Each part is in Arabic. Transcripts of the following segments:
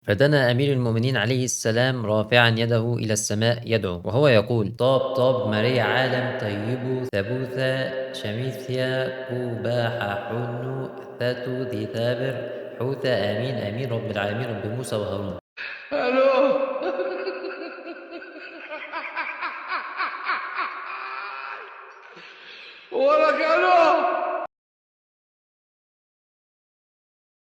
فدنا أمير المؤمنين عليه السلام رافعا يده إلى السماء يدعو وهو يقول: طاب طاب ماريا عالم طيبو ثبوثا شميثيا كوباحة حنو ثاتو ذي ثابر حوثة آمين آمين رب العالمين رب موسى وهارون. الو. ولك الو.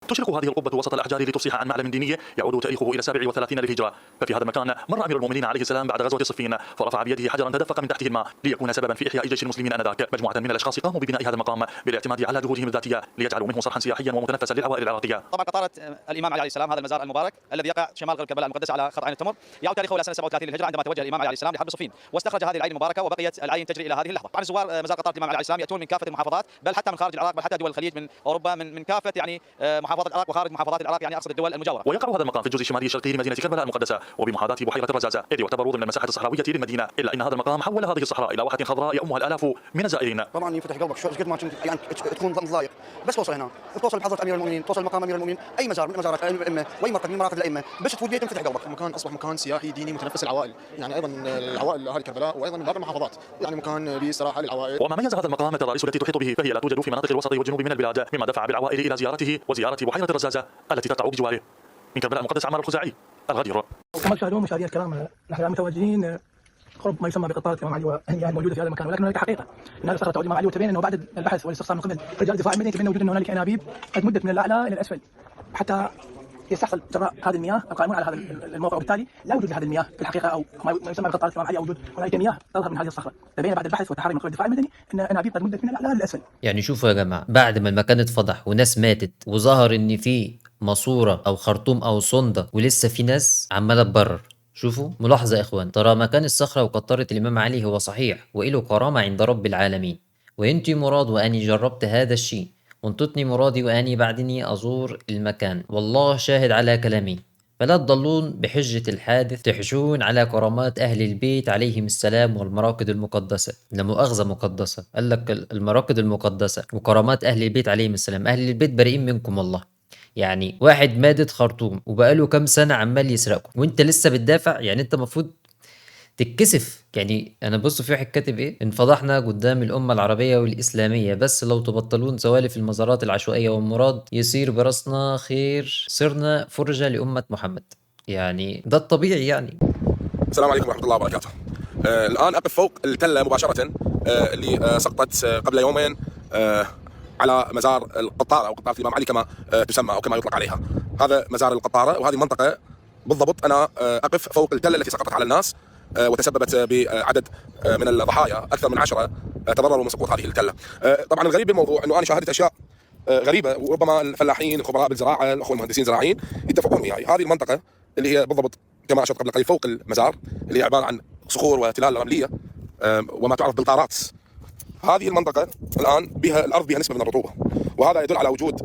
تشرق هذه القبة وسط الأحجار لتفصح عن معلم ديني يعود تاريخه إلى 37 للهجرة. ففي هذا المكان مر أمير المؤمنين عليه السلام بعد غزوة صفين، فرفع بيده حجرا تدفق من تحته الماء ليكون سببا في إحياء جيش المسلمين آنذاك. مجموعة من الأشخاص قاموا ببناء هذا المقام بالاعتماد على جهودهم الذاتية ليجعلوا منه صرحا سياحيا ومتنفسا للعوائل العراقية. طبعا قطاره الامام علي عليه السلام، هذا المزار المبارك الذي يقع شمال غرب كربلاء المقدسه على خط عين التمر، يعود تاريخه الى سنه 37 للهجره عندما توجه الامام علي عليه السلام لحرب صفين واستخرج هذه العين المباركه، وبقيت العين تجري الى هذه اللحظه. طبعا زوار مزار قطاره الامام علي عليه السلام ياتون من كافه المحافظات، بل حتى من خارج العراق، بل حتى دول الخليج، من اوروبا، من كافه يعني محافظات العراق وخارج محافظات العراق، يعني اقصد الدول المجاوره. ويقع هذا المقام في الجزء الشمالي الشرقي لمدينة كربلاء المقدسة وبمحاذاة بحيرة الرزازة، إذ يعتبر ضمن المساحة الصحراوية للمدينة، إلا أن هذا المقام حول هذه الصحراء إلى واحة خضراء يؤمها الآلاف من الزائرين. طبعا يفتح قلبك شو قد ما كنت يعني تكون ضايق، بس توصل هنا توصل بحضره امير المؤمنين، توصل مقام امير المؤمنين، اي مزار من مزارات الائمه واي مركز من مراكز الائمه، بس تفوت بيت ينفتح قلبك. المكان اصبح مكان سياحي ديني متنفس العوائل، يعني ايضا العوائل اهالي كربلاء وايضا من باقي المحافظات، يعني مكان بصراحه للعوائل. وما ميز هذا المقام التضاريس التي تحيط به، فهي لا توجد في مناطق الوسط والجنوب من البلاد، مما دفع بالعوائل الى زيارته وزياره بحيره الرزازه التي تقع بجواره. من كربلاء المقدس، عمار الخزاعي، الغدير. كما تشاهدون مشاهدينا الكرام، نحن الان متواجدين قرب ما يسمى بقطاره الامام علي وهي الموجوده في هذا المكان، ولكن هناك حقيقه ان هذا صخره تعود الامام علي، وتبين انه بعد البحث والاستفسار من قبل رجال الدفاع المدني تبين وجود انه هنالك انابيب قد مدت من الاعلى الى الاسفل حتى يستحصل جراء هذه المياه القائمون على هذا الموقع، وبالتالي لا وجود لهذه المياه في الحقيقه او ما يسمى بقطاره الامام علي، او وجود هنالك مياه تظهر من هذه الصخره. تبين بعد البحث والتحري من قبل الدفاع المدني ان انابيب قد مدت من الاعلى للاسفل. يعني شوفوا يا جماعة، بعد ما المكان اتفضح وناس ماتت وظهر ان في ماسورة او خرطوم او صندة ولسه في ناس عمالة تبرر. شوفوا ملاحظة يا اخوان، ترى مكان الصخرة وقطارة الامام علي هو صحيح وإله كرامة عند رب العالمين، وانتي مراد واني جربت هذا الشيء، وانطتني مرادي واني بعدني ازور المكان، والله شاهد على كلامي. فلا تضلون بحجة الحادث تحجون على كرامات أهل البيت عليهم السلام والمراقد المقدسة. لا مؤاخذة مقدسة، قال لك المراقد المقدسة وكرامات أهل البيت عليهم السلام. أهل البيت بريئين منكم والله. يعني واحد مادة خرطوم وبقاله كام سنة عمال يسرقكم وانت لسه بتدافع، يعني انت المفروض تتكسف. يعني انا بص في واحد كاتب ايه: انفضحنا قدام الامه العربيه والاسلاميه، بس لو تبطلون سوالف المزارات العشوائيه والمراد يصير براسنا خير، صرنا فرجه لامه محمد. يعني ده الطبيعي يعني. السلام عليكم ورحمة الله وبركاته. الآن أقف فوق التلة مباشرة اللي سقطت قبل يومين على مزار القطارة أو قطارة الإمام علي كما تسمى أو كما يطلق عليها. هذا مزار القطارة، وهذه المنطقة بالضبط أنا أقف فوق التلة التي سقطت على الناس وتسببت بعدد من الضحايا، أكثر من 10 تضرروا من سقوط هذه التلة. طبعا الغريب بالموضوع أنه أنا شاهدت أشياء غريبة، وربما الفلاحين الخبراء بالزراعة الأخوة المهندسين الزراعيين يتفقون وياي. هذه المنطقة اللي هي بالضبط كما أشرت قبل قليل فوق المزار، اللي هي عبارة عن صخور وتلال رملية وما تعرف بالطارات. هذه المنطقة الآن بها الأرض بها نسبة من الرطوبة، وهذا يدل على وجود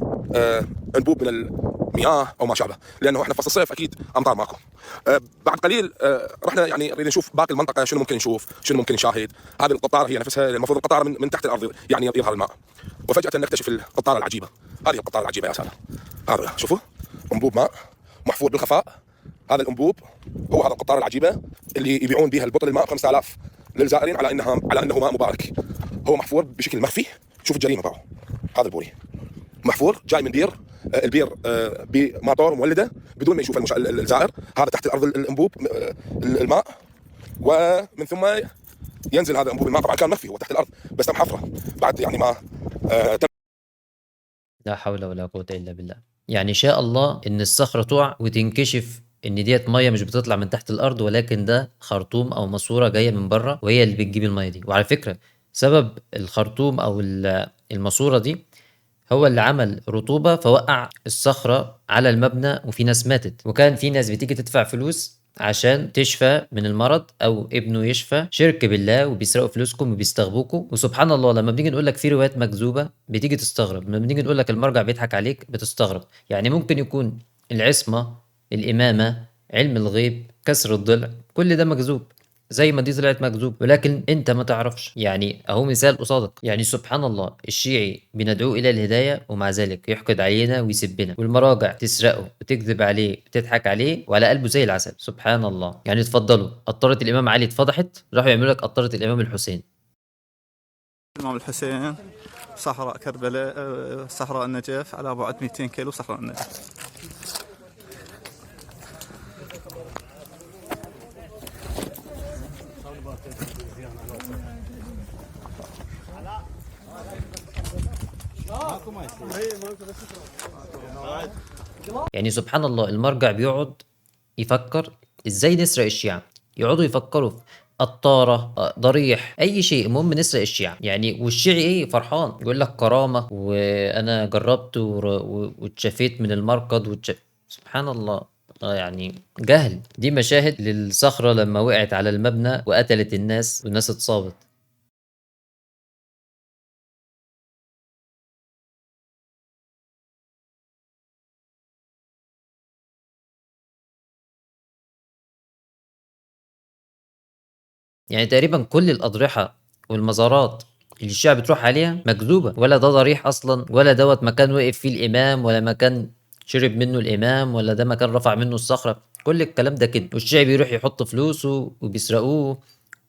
أنبوب من المياه أو ما شابه، لأنه إحنا في فصل الصيف أكيد أمطار ماكو. بعد قليل رحنا يعني نريد نشوف باقي المنطقة شنو ممكن نشوف، شنو ممكن نشاهد. هذه القطارة هي نفسها المفروض القطارة من تحت الأرض يعني يظهر الماء، وفجأة نكتشف القطارة العجيبة. هذه القطارة العجيبة يا سادة، هذا شوفوا أنبوب ماء محفور بالخفاء. هذا الأنبوب هو هذا القطارة العجيبة اللي يبيعون بها البطل الماء 5000 للزائرين على أنه ماء مبارك. هو محفور بشكل مخفي. شوف الجريمة باعه، هذا البوري محفور جاي من بير، البير بماطور مولده بدون ما يشوف الزائر. هذا تحت الأرض الأنبوب الماء، ومن ثم ينزل هذا أنبوب الماء. طبعا كان مخفي، هو تحت الأرض بس تم حفره بعد يعني ما لا حول ولا قوة إلا بالله. يعني شاء الله إن الصخرة تقع وتنكشف إن ديت مية مش بتطلع من تحت الأرض، ولكن ده خرطوم أو ماسورة جاية من بره وهي اللي بتجيب المية دي. وعلى فكرة سبب الخرطوم أو الماسورة دي هو اللي عمل رطوبة فوقع الصخرة على المبنى وفي ناس ماتت، وكان في ناس بتيجي تدفع فلوس عشان تشفى من المرض او ابنه يشفى، شرك بالله، وبيسرقوا فلوسكم وبيستغبوكوا. وسبحان الله لما بنيجي نقول لك في روايات مكذوبة بتيجي تستغرب، لما بنيجي نقول لك المرجع بيضحك عليك بتستغرب. يعني ممكن يكون العصمة، الإمامة، علم الغيب، كسر الضلع، كل ده مكذوب. زي ما دي طلعت مكذوب، ولكن انت ما تعرفش. يعني اهو مثال قصادك. يعني سبحان الله، الشيعي بندعوه الى الهدايه ومع ذلك يحقد علينا ويسبنا، والمراجع تسرقه وتكذب عليه وتضحك عليه وعلى قلبه زي العسل. سبحان الله. يعني اتفضلوا، قطره الامام علي اتفضحت، راحوا يعملوا لك قطره الامام الحسين. الإمام الحسين صحراء كربلاء، صحراء النجف، على بعد 200 كيلو صحراء النجف. يعني سبحان الله، المرجع بيقعد يفكر ازاي نسرق الشيعة. يقعدوا يفكروا في قطارة، ضريح، اي شيء، المهم نسرق الشيعة. يعني والشيعي ايه فرحان، يقول لك كرامة وانا جربت واتشفيت من المركض سبحان الله. يعني جهل. دي مشاهد للصخرة لما وقعت على المبنى وقتلت الناس والناس اتصابت. يعني تقريبا كل الأضرحة والمزارات اللي الشيعة بتروح عليها مكذوبة، ولا ده ضريح أصلا، ولا دوت مكان وقف فيه الإمام، ولا مكان شرب منه الإمام، ولا ده مكان رفع منه الصخرة. كل الكلام ده كده، والشيعي بيروح يحط فلوسه وبيسرقوه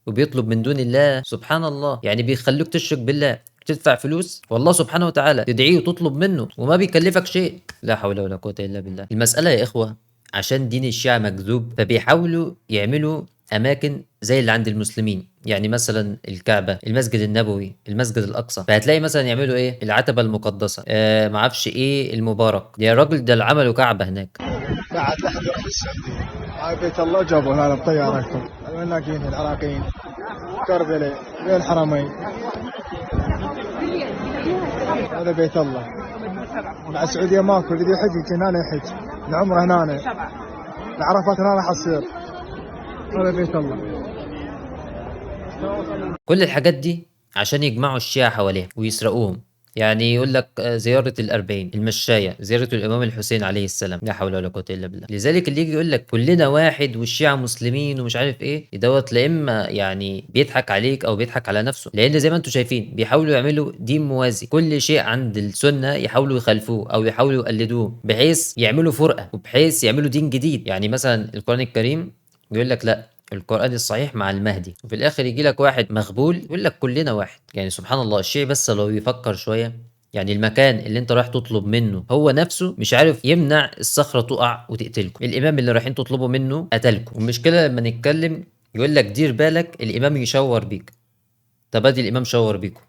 وبيطلب من دون الله. سبحان الله. يعني بيخلوك تشرك بالله، تدفع فلوس والله سبحانه وتعالى، تدعيه وتطلب منه وما بيكلفك شيء. لا حول ولا قوة إلا بالله. المسألة يا إخوة، عشان دين الشيعة مكذوب فبيحاولوا يعملوا أماكن زي اللي عند المسلمين. يعني مثلا الكعبة، المسجد النبوي، المسجد الأقصى، فهتلاقي مثلا يعملوا إيه، العتبة المقدسة، معرفش إيه المبارك. يا راجل ده اللي عملوا كعبة هناك. بعد لحد يروح السعودية هاي بيت الله جابوا هذا بطيارتهم الملاقين العراقيين كربلاء بين الحرمين. هذا بيت الله مع السعودية ماكو، اللي يحج هنا يحج، العمرة هنا، العرفات هنا راح تصير. هذا بيت الله. كل الحاجات دي عشان يجمعوا الشيعة حواليها ويسرقوهم. يعني يقول لك زيارة الأربعين، المشاية، زيارة الإمام الحسين عليه السلام. لا حول ولا قوة إلا بالله. لذلك اللي يجي يقول لك كلنا واحد والشيعة مسلمين ومش عارف إيه، دوت لا إما يعني بيضحك عليك أو بيضحك على نفسه، لأن زي ما أنتم شايفين بيحاولوا يعملوا دين موازي. كل شيء عند السنة يحاولوا يخالفوه أو يحاولوا يقلدوه، بحيث يعملوا فرقة وبحيث يعملوا دين جديد. يعني مثلا القرآن الكريم يقول لك لا، القرآن الصحيح مع المهدي، وفي الآخر يجي لك واحد مغبول يقول لك كلنا واحد. يعني سبحان الله. الشيعي بس لو يفكر شوية، يعني المكان اللي انت رايح تطلب منه هو نفسه مش عارف يمنع الصخرة تقع وتقتلكم. الإمام اللي رايحين تطلبوا منه قتلكم. والمشكلة لما نتكلم يقول لك دير بالك الإمام يشور بيك. طب ادي الإمام شور بيكم.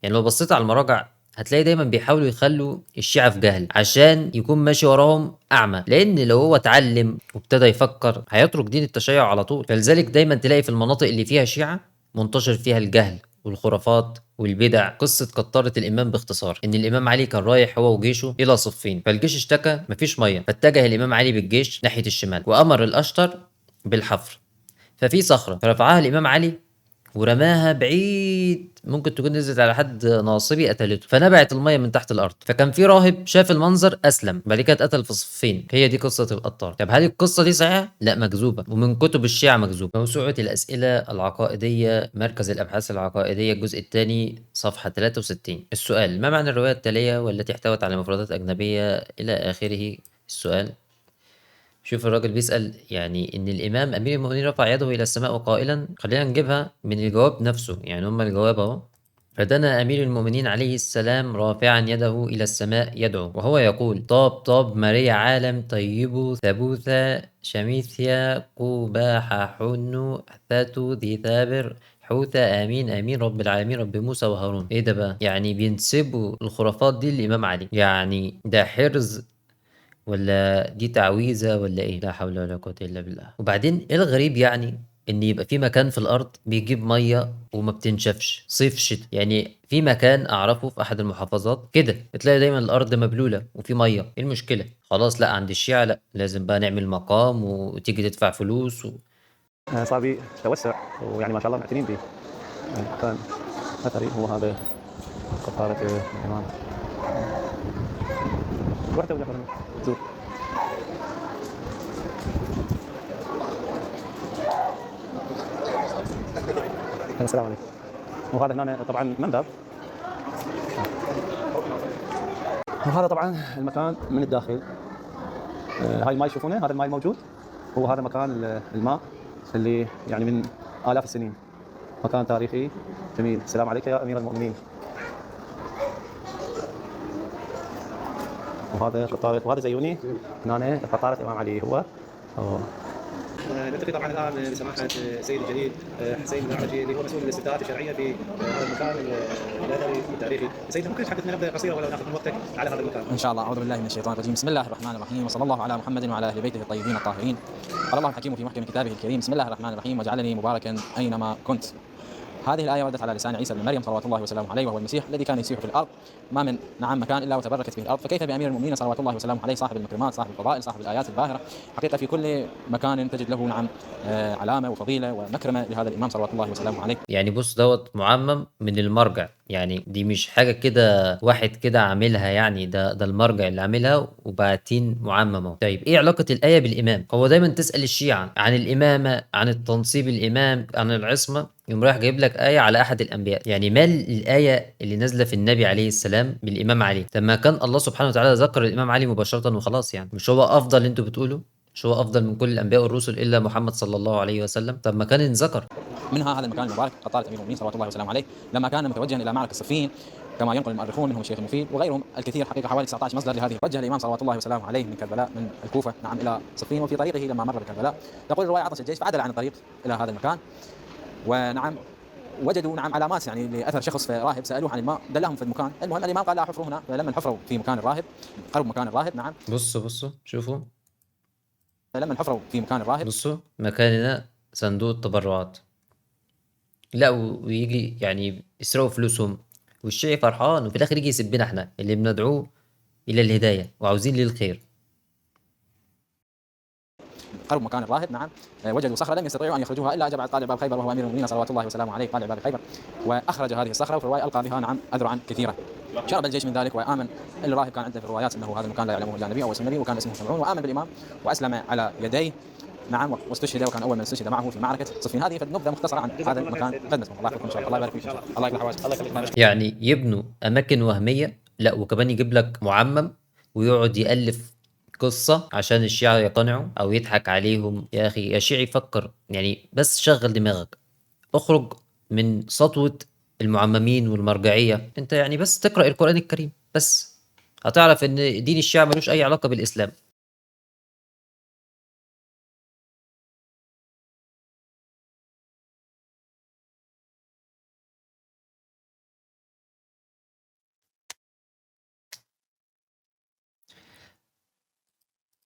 يعني لو بصيت على المراجع هتلاقي دايما بيحاولوا يخلوا الشيعة في جهل عشان يكون ماشي وراهم أعمى، لأن لو هو اتعلم وابتدى يفكر هيترك دين التشيع على طول. فلذلك دايما تلاقي في المناطق اللي فيها شيعة منتشر فيها الجهل والخرافات والبدع. قصة قطارة الإمام باختصار، إن الإمام علي كان رايح هو وجيشه إلى صفين، فالجيش اشتكى مفيش مية، فاتجه الإمام علي بالجيش ناحية الشمال وأمر الأشتر بالحفر. ففي صخرة فرفعها الإمام علي ورماها بعيد، ممكن تكون نزلت على حد ناصبي قتلته، فنبعت الميه من تحت الارض. فكان في راهب شاف المنظر اسلم، بعد كده اتقتل في صفين. هي دي قصه القطار. طب هل القصه دي صحيحه؟ لا، مكذوبه، ومن كتب الشيعه مكذوبه. موسوعه الاسئله العقائديه، مركز الابحاث العقائديه، الجزء الثاني، صفحه 63. السؤال: ما معنى الروايه التاليه والتي احتوت على مفردات اجنبيه الى اخره؟ السؤال: شوف الراجل بيسأل يعني إن الإمام أمير المؤمنين رفع يده إلى السماء قائلا، خلينا نجيبها من الجواب نفسه. يعني هما الجواب أهو: فدنا أمير المؤمنين عليه السلام رافعا يده إلى السماء يدعو وهو يقول: طاب طاب ماريا عالم طيبو ثبوثا شميثيا قباح حنو ثاتو ذي ثابر حوثة آمين آمين رب العالمين رب موسى وهارون. إيه ده بقى؟ يعني بينسبوا الخرافات دي للإمام علي. يعني ده حرز ولا دي تعويذة ولا ايه؟ لا حول ولا قوة الا بالله. وبعدين ايه الغريب يعني ان يبقى في مكان في الارض بيجيب ميه وما بتنشفش صيف شتاء. يعني في مكان اعرفه في احد المحافظات كده تلاقي دايما الارض مبلوله وفي ميه. ايه المشكله؟ خلاص لا، عند الشيعة لا، لازم بقى نعمل مقام وتيجي تدفع فلوس صار توسع، ويعني ما شاء الله معتنين به. كان اثري هو هذا قطارة الامام. رحت ولا زور. السلام عليكم. وهذا هنا طبعا منبر، وهذا طبعا المكان من الداخل. هاي الماء تشوفونه، هذا الماء الموجود هو هذا مكان الماء اللي يعني من آلاف السنين، مكان تاريخي جميل. السلام عليك يا أمير المؤمنين. وهذا قطارة، وهذا زيوني هنا قطارة الإمام علي هو. نلتقي طبعا الان بسماحه سيد الجليل حسين المعرجي اللي هو مسؤول الاستفتاءات الشرعيه في هذا المكان الاثري التاريخي. سيدنا ممكن تحدثنا نبذه قصيره ولو ناخذ من وقتك على هذا المكان؟ ان شاء الله. اعوذ بالله من الشيطان الرجيم. بسم الله الرحمن الرحيم، وصلى الله على محمد وعلى اهل بيته الطيبين الطاهرين. قال الله الحكيم في محكم كتابه الكريم: بسم الله الرحمن الرحيم، وجعلني مباركا اينما كنت. هذه الآية وردت على لسان عيسى بن مريم صلوات الله وسلامه عليه، وهو المسيح الذي كان يسيح في الأرض، ما من مكان إلا وتبركت به الأرض، فكيف بأمير المؤمنين صلوات الله وسلامه عليه، صاحب المكرمات، صاحب الفضائل، صاحب الآيات الباهرة. حقيقة في كل مكان تجد له علامة وفضيلة ومكرمة لهذا الإمام صلوات الله وسلامه عليه. يعني بص دوت معمم من المرجع، يعني دي مش حاجة كده واحد كده عاملها، يعني ده المرجع اللي عاملها وبعتين معممة. طيب ايه علاقة الآية بالإمام؟ هو دايما تسأل الشيعة عن الإمامة، عن التنصيب الإمام، عن العصمة، يقوم رايح جايب لك آية على أحد الأنبياء. يعني مال الآية اللي نازلة في النبي عليه السلام بالإمام علي؟ لما كان الله سبحانه وتعالى ذكر الإمام علي مباشرة وخلاص، يعني مش هو أفضل اللي أنتوا بتقولوا؟ مش هو أفضل من كل الأنبياء والرسل إلا محمد صلى الله عليه وسلم؟ طب ما كان انذكر. منها هذا المكان المبارك قطارة أمير المؤمنين صلوات الله وسلامه عليه، لما كان متوجها إلى معركة صفين كما ينقل المؤرخون منهم الشيخ المفيد وغيرهم الكثير، حقيقة حوالي 19 مصدر لهذه. وجه الإمام صلوات الله وسلامه عليه من كربلاء من الكوفة نعم إلى صفين، وفي طريقه لما مر بكربلاء تقول الرواية عطش الجيش فعدل عن الطريق إلى هذا المكان، ونعم وجدوا نعم علامات يعني لاثر شخص في راهب، سالوه عن الماء دلهم في المكان. المهم الامام قال لا حفروا هنا، فلما حفروا في مكان الراهب قرب مكان الراهب. نعم بصوا شوفوا، لما حفروا في مكان الراهب بصوا مكاننا صندوق التبرعات، لا ويجي يعني يسرقوا فلوسهم والشيعي فرحان، وفي الاخر يجي يسبنا احنا اللي بندعوه الى الهدايه وعاوزين ليه الخير. قرب مكان الراهب. نعم وجدوا صخرة لم يستطيعوا أن يخرجوها إلا أجاب طالع باب خيبر وهو أمير المؤمنين صلوات الله وسلامه عليه، طالع باب خيبر وأخرج هذه الصخرة، وفي الرواية ألقى بها نعم أذرعا كثيرة. شرب الجيش من ذلك وآمن. الراهب كان عنده في الروايات أنه هذا المكان لا يعلمه إلا النبي أو اسم النبي، وكان اسمه سمعون، وآمن بالإمام وأسلم على يديه. نعم واستشهد، وكان أول من استشهد معه في معركة صفين. هذه نبذة مختصرة عن هذا المكان. قدمت الله يحفظكم إن شاء الله، الله يبارك فيك إن شاء الله، الله يكرم حواسك، الله يخليك. يعني يبنوا أماكن وهمية، لا وكمان يجيب لك معمم ويقعد يألف قصة عشان الشيعة يقنعوا أو يضحك عليهم. يا أخي يا شيعي فكر، يعني بس شغل دماغك، اخرج من سطوة المعممين والمرجعية. انت يعني بس تقرأ القرآن الكريم بس هتعرف ان دين الشيعة ملوش أي علاقة بالإسلام.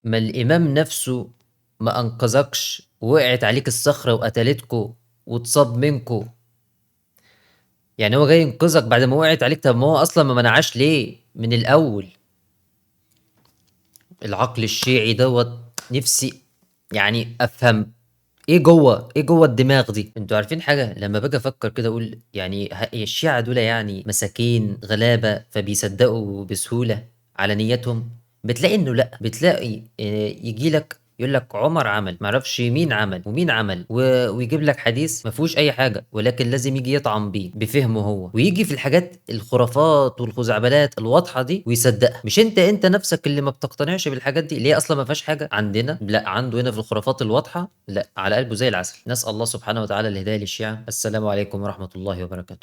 ما الإمام نفسه ما أنقذكش، وقعت عليك الصخرة وقتلتكو واتصاب منكو، يعني هو جاي ينقذك بعد ما وقعت عليك. طب ما هو أصلا ما منعش ليه من الأول؟ العقل الشيعي دوت نفسي يعني أفهم ايه جوه الدماغ دي. انتوا عارفين حاجه، لما باجي افكر كده اقول يعني الشيعة دول يعني مساكين غلابه فبيصدقوا بسهوله على نيتهم. بتلاقي انه لا، بتلاقي يجي لك يقول لك عمر عمل، معرفش مين عمل ومين عمل، ويجيب لك حديث ما فيهوش اي حاجه، ولكن لازم يجي يطعن بيه بفهمه هو، ويجي في الحاجات الخرافات والخزعبلات الواضحه دي ويصدقها. مش انت نفسك اللي ما بتقتنعش بالحاجات دي، اللي هي اصلا ما فيهاش حاجه عندنا، لا عنده هنا في الخرافات الواضحه لا على قلبه زي العسل. نسال الله سبحانه وتعالى الهدايه للشيعة. السلام عليكم ورحمه الله وبركاته.